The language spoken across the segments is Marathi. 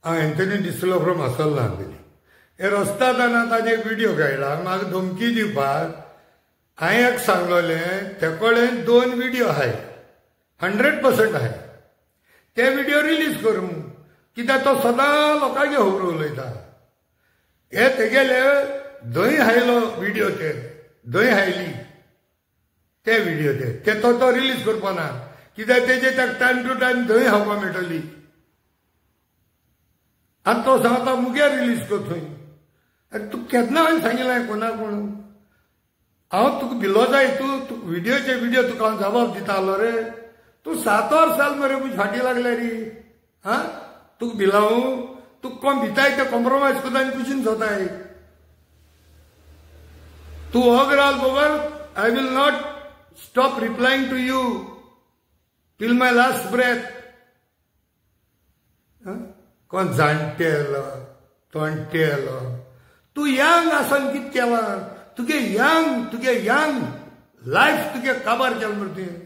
हांव एंथनी डिसलो फ्रॉम असलनांदिली हे रस्तादाना ताजे एक व्हिडिओ काडला म्हाका धमकी दिवपाक हांवें एक सांगलोलें ते कडेन 2 व्हिडिओ आहाय 100% आहाय ते व्हिडिओ रिलीज कर म्हूण कित्याक तो सदां लोकांगे खबर उलयता हे तेगेले धंय हायलो व्हिडिओ ते धंय हायली ते व्हिडिओ ते तो रिलीज करपा ना कित्याक तेजे ताका टायम टू टायम धंय खावपाक मेळटली आनी तो सांगता मुगे रिलीज कर थंय अरे तूं केन्ना हांवें सांगिल्लें कोणाक म्हणून हांव तुका भिलो जाय तूं व्हिडिओचे व्हिडिओ तुका हांव जबाब दितालो रे तूं 7 वर्सां मरे म्हजी फाटी लागले रे हां तुका भिलावू तुका कोण भिताय ते कॉम्प्रोमायज करता आनी कुशीन जाताय तूं वोग रावल बरोबर I will not stop replying to you till my last breath कोण जाणटेलो तोणटेलो तूं यंग आसन कितें केलां तुगे यंग लायफ तुगे काबार केलें मरे तुवें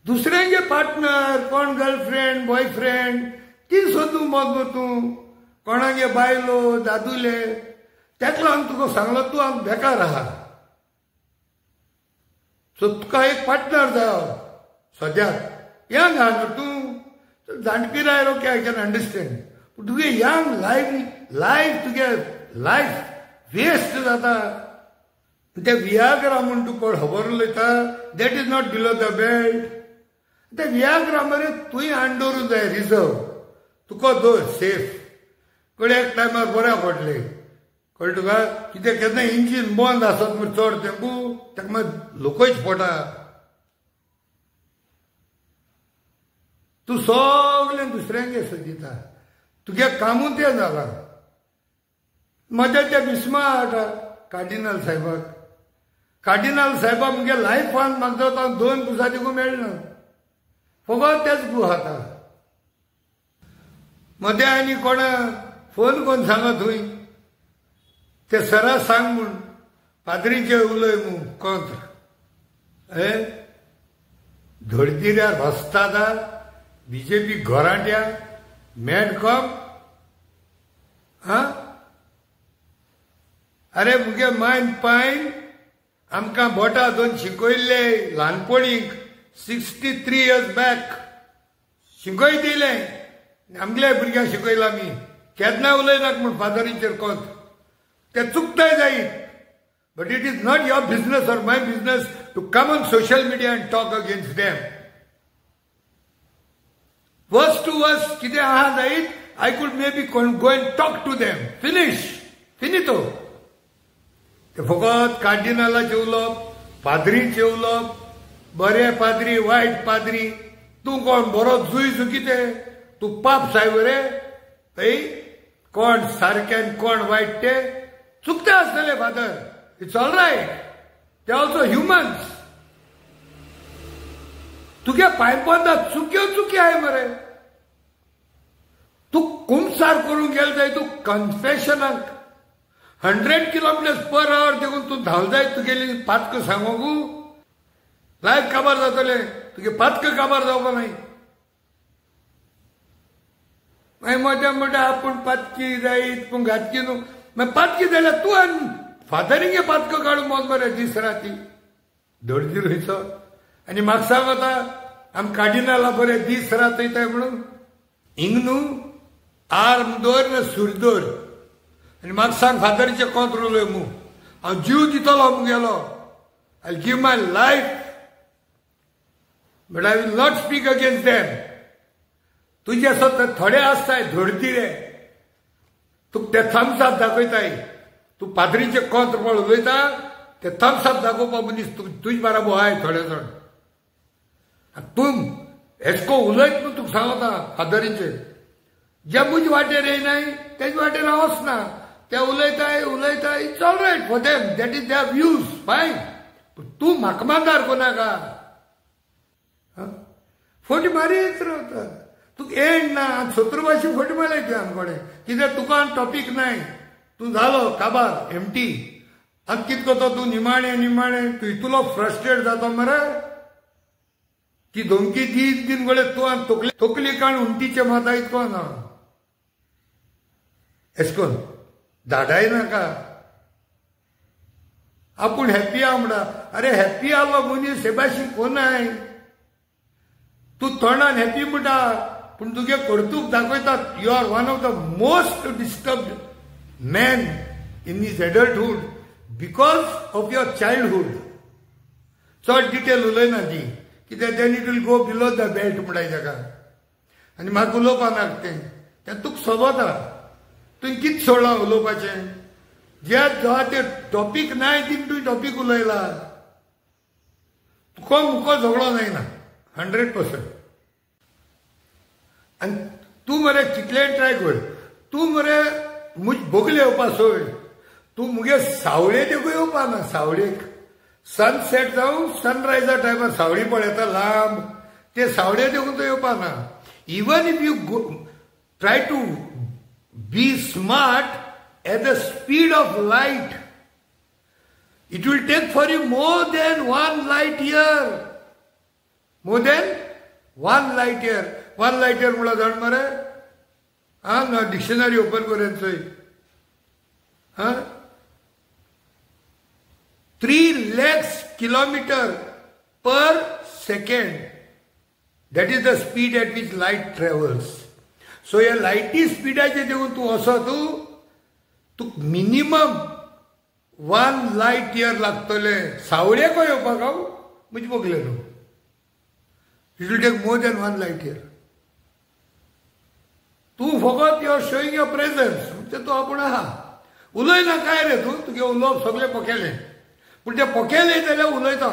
दुसऱ्यांगे पार्टनर कोण गर्लफ्रेंड बॉयफ्रेंड ती सोदूं मग तूं कोणागे बायलो दादुले तेका लागून तुका सांगलो तूं हांव बेकार आहा सो तुका एक पार्टनर जायो सद्याक यंग आहा न्हू तूं जाणटी आयलो ओके आय कॅन अंडरस्टँड पूण तुगे यंग लायफ तुगे लायफ वेस्ट जाता ते वियाग्रा म्हूण तूं कोण खबर उलयता that is not below the belt ते वियाग्रा मरे तुवें हाड दवरूं जाय रिजर्व तुका दवर सेफ कडेन एक टायमार बऱ्या पडले कळ्ळें तुका कितें केन्ना इंजीन बंद आसत मरे चड तेंपू ताका मागीर लोकच पडटा तूं सगळें दुसऱ्यांगे सोदिता तुगे कामूच तें जालां म्हज्या त्या भिस्मा हाडटा कार्डिनल साहेबाक मुगे लायफान म्हाका जाता 2 दिसां देखून मेळना फकत तेच गुहाता मदें आनी कोणा फोन कोन्न सांगत थंय ते सरा सांग म्हूण पाद्रीचे उलय म्हूण कोंत्र हे धडतिऱ्यार भसता बीजेपी घोरांट्या मेडकॉम हां अरे मुगे मायन पायन आमकां बोटा 2 शिकयल्ले ल्हानपणीक 63 years बॅक शिकय दिलें आमगे भुरग्यांक शिकयला आमी केन्ना उलयनाक म्हूण फादरीचेर कोंत ते चुकताय जायत but it is not your business or my business to come on social media and talk against them worse to worse कितें आहा जायत I could may be go and talk to them फिनितो ते फकत कार्डिनलाचें उलोवप पाद्रीचें उलोवप बरे पाद्री वायट पाद्री तूं कोण बरो जुयज कितें तूं पाप सायब रे हय कोण सारकें कोण वायट ते चुकते आसतले फादर इट्स ऑल रायट ते ऑल्सो ह्युमन्स तुगे पायपंदा चुकी आहाय मरे तूं कुमसार करूंक गेलो जाय तूं कन्फेशनाक 100 km/h देखून तूं धांव जाय तुगेली पातक सांगोकू लायफ काबार जातले तुगे पातक काबार जावपा नाय मागीर मोठ्या मोठ्या आपूण पातकी जायत पूण घातकी न्हू मागीर पातकी जाल्यार तूं आनी फादरींगे पातक काडून मग मरे दीस राती धडजी रोयचो आनी म्हाका सांग आतां आमी कार्डिनला बरे दीस रात वयताय म्हणून हिंग न्हू आर्म दवर ना सूर दवर आनी म्हाका सांग फादरीचे कोंत उलय मू हांव जीव दितलो मुगेलो I give my life but I will not speak against them तुजे सत थोडे आसताय धडतिरे तुका ते थम्सअप दाखयताय तूं पाद्रीचे कोंत पळ उलयता ते थम्सअप दाखोवपा मनीस तुजे बाराबो आहाय थोडे जाण तूं एशको उलयत न्हू तुका सांगता फादरीचे जे मुजे वाटेर येयनाय तेजे वाटेर हांव वचना ते उलयताय it's all right for them that is their views fine पूण तूं म्हाका मांदार कोनाका फोटी मारीत रावता तुका एंड ना 70 वर्षी फोटी मारले तुवें कोणे कित्याक तुका टॉपीक नाय तूं जालो काबार एमटी आनी कितें करता तूं निमाणे तूं इतलो फ्रस्ट्रेट जाता मरे की धमकी दीन गळे तूं आनी तकली काण उंटीचे माता इतको ना एश कोन धाडाय नाका. आपूण हॅप्पी आहा म्हणा. अरे हॅप्पी आलो मनीस हे भाशेन कोणाय. तूं तोंडान हॅप्पी म्हणटा पूण तुगे कर्तूब दाखयता you are one of the most disturbed man in his adulthood because of your childhood. चड डिटेल उलयना ती कित्याक then it will go below the belt म्हणटाय ताका. आनी म्हाका उलोवपा नाका तें तुका सोबता. तुवें कितें सोडलां उलोवपाचें. ज्या जेव्हा ते टॉपीक नाय ती तुवें टॉपीक उलयला. तुका मुको झगडो जायना 100%. आनी तूं मरे कितलेंय ट्राय कर. तूं मरे बोगले येवपा सोड. तूं मुगे सावळे देखून येवपा ना. सावळेक सनसेट जावं सनरायजा टायमार सावळी पळयता लांब ते सावळे देखून तो येवपा ना. Even if you try to be smart at the speed of light, it will take for you more than 1 light year. More than 1 light year. 1 light year म्हणा जाण मरे. हा ना डिक्शनरी ओपन करेन चोय. हा 3 lakhs kilometer per second. That is the speed at which light travels. So या लायटी स्पीडाचे देऊन तू असो तू मिनिमम 1 लायट इयर लागतले सावळेको येवपाक हांव म्हणजे बगले न्हू. It will take more than 1 light year. तूं फकत युअर शोईंग युअर प्रेझन्स म्हणजे तूं आपूण आहा. उलयना काय रे तूं. तुगे उलोवप सगळें पकेलें पूण तें पकेलें जाल्यार उलयता.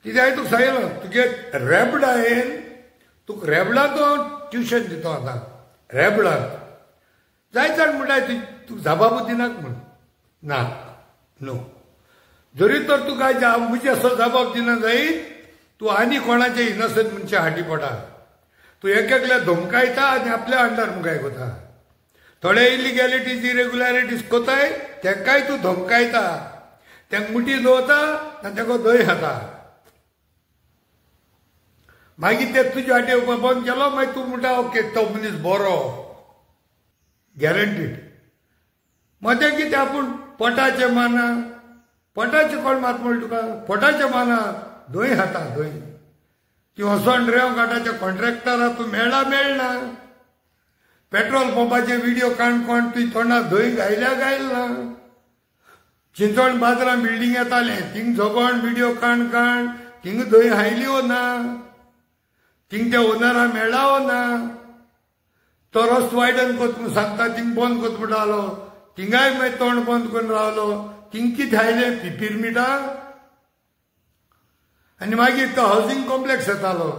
कित्याक तुका सांगलें तुगे रॅबडायेन तुका रॅबडाक ट्युशन दिता आतां. रॅबडाक जायत म्हणटाय तूं जबाबू दिनाक म्हण. ना नो. जरी तर तुका म्हणजे असो जबाब दिना जायत तूं आनी कोणाचे इनोसंट मनशा हाटी पडा. तूं एकल्या धमकायता आनी आपल्या अंडर मुगाय कोता. थोडे इलिगॅलिटीज इरेग्युलॅरिटीज कोताय तेंकाय तूं धमकायता. तेंक मुठी दवरता आनी तेका दय खाता. मागीर ते तुजे हाटी येवपा बंद केलो मागीर तूं म्हणटा ओके तो मनीस बरो. गॅरंटीड. मदें कितें आपूण पोटाचें माना. पोटाचें कोण मात म्हण तुका. पोटाचें माना दोय खाता दोय. ती वसोन रेंव काटाच्या कॉन्ट्रॅक्टरा तूं मेळना. पेट्रोल पंपाचे व्हिडिओ काण तुवें तोंडां धंय गायला. चिंचोण बाजारां बिल्डींग येतालें थिंग झगोण व्हिडिओ काण थिंग धंय हायल्यो ना. थिंग त्या ओनरां मेळावो ना. तो रस्तो वायडन कोत म्हूण सांगता थिंग बंद कोत म्हणटालो. थिंगाय मागीर तोंड बंद करून रावलो. थिंग कितें हायलें पिरमिडां. आनी मागीर तो हावजींग कॉम्प्लेक्स येतालो.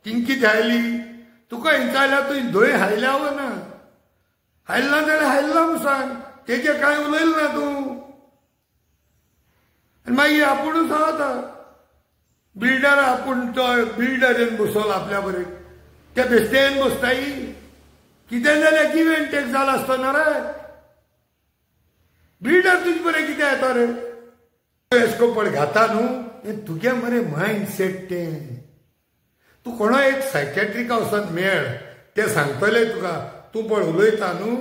थिंग कितें हायली. तुका विचारल्यार तुवें धंय हायल्यावो ना. हायलना जाल्यार हायलना म्हूण सांग. तेजें कांय उलयलें ना तूं. आनी मागीर आपुणूच सांगता बिल्डर आपूण तो बिल्डरेन बसोलो आपल्या बरें. त्या बेश्टेन बसताय. कितें जाल्यार गिव्ह टेक जाला आसतना रे. बिल्डर तुजे बरें कितें येता रे. एशको पड घाता न्हू. तुगे मरे मायंड सेट तें. तूं कोणा एक सायकॅट्रिका वचोन मेळ ते सांगतले तुका तूं पळय उलयता न्हू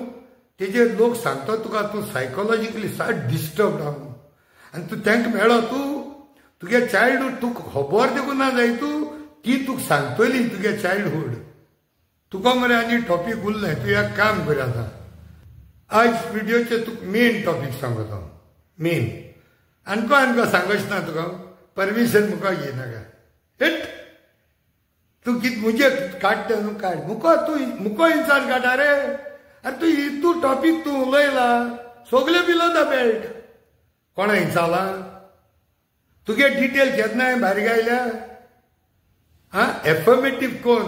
तेजेर लोक सांगता तुका तूं सायकोलॉजिकली सारको डिस्टर्ब आहा म्हणून. आनी तूं तांकां मेळ्ळो तुगे चायल्डहूड तुका खबर देखून ना जाय ती तुका सांगतली तुगे चायल्डहूड. तुका मरे आनी टॉपीक उरलें. तूं एक काम कर आतां. आज व्हिडिओचे तुका मेन टॉपीक सांगता हांव. मेन आनको सांगच ना तुका. परमिशन मुका घेयनाका. हेट तूं कितें म्हणजे काडटा न्हू काड. मुको इन्सान काडा रे. आनी तूं टॉपीक तूं उलयला सगळे बिलो द बेल्ट. कोणा हिंचाला. तुगे डिटेल केन्नाय भायर गायल्या. हा एफर्मेटीव कोण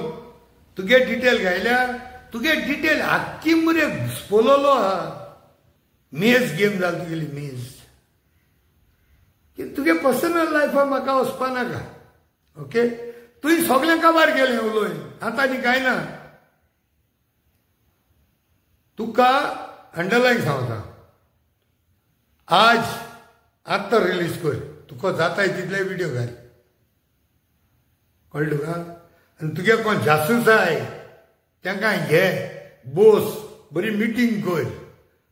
तुगे डिटेल घायल्या. तुगे डिटेल आख्खी मरे घुस्पलोलो आहा. मेज गेम जाल तुगेली मेज. तुगे पर्सनल लायफान म्हाका वचपा नाका. ओके तुवें सगळें काबार केलें उलय. आतां आनी कांय ना. तुका अंडरलायन सांगता आज आत्तां रिलीज कर. तुका जाताय तितले व्हिडिओ घाल. कळ्ळें तुका. आनी तुगे कोण जासूस जाय तांकां घे बोस बरी मिटींग कर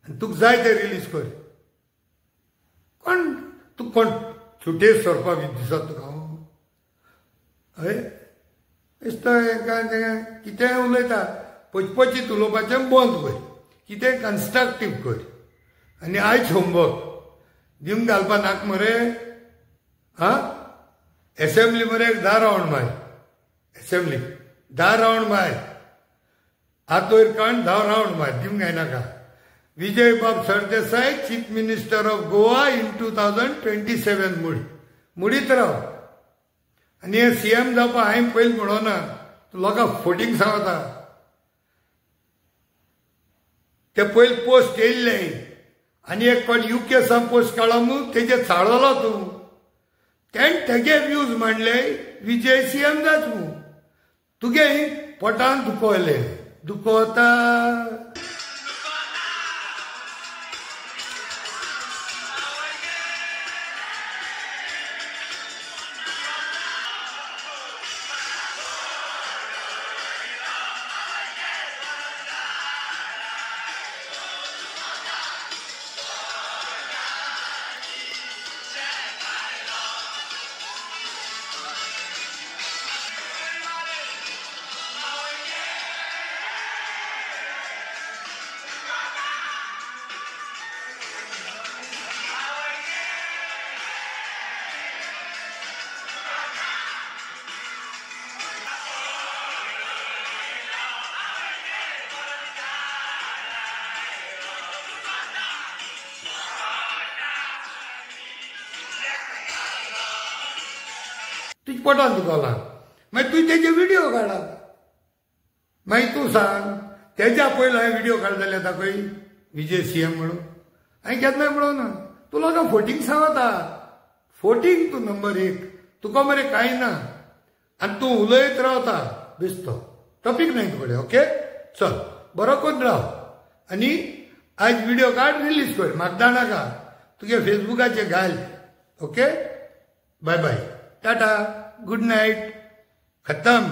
आनी तुका जाय ते रिलीज कर. कोण सुटे सरपाक दिसत तुका हय दिसता कितेंय उलयता पचपचीत उलोवपाचें बंद कर, कितें कन्स्ट्रक्टीव कर. आनी आयज होमवर्क दिवंक घालपा नाका मरे. एसेंब्ली मरे 10 राउंड मार, एसेंब्ली 10 राउंड मार, आतोर काण 10 राउंड मार, दिवंक जायनाका. विजय बाब Sardesai chief minister of Goa in 2027 मुडीत राव. आनी हे सीएम जावपा हांवें पयलीं म्हणोना, लोकांक फोटींग सांगता. ते पयलीं पोस्ट येयल्ले आनी एक कोण यूके सावन पोस्ट काडला तेजे चाळवलो तूं. तेगे व्यूज मांडले विजय सीएम जाच तुगे पोटान दुखोवले दुखोवता. तुझ्या पोटान दुखवला मागीर तुवें तेजे व्हिडिओ काडा. मागीर तूं सांग तेज्या पयलीं हांवें व्हिडिओ काडलेले दाखय विजय सीएम म्हणून. हांवें केन्नाय म्हणून तूं लोकांक फोटींग सांगता. फोटींग तूं नंबर 1. तुका मरे कांय ना आनी तूं उलयत रावता बेस्तो. टॉपीक नाही तुकडे. ओके चल बरो करून राव आनी आयज व्हिडिओ काड रिलीज कर. म्हाका जाणाका तुगे फेसबुकाचेर घाल. Okay bye bye tata good night खतम.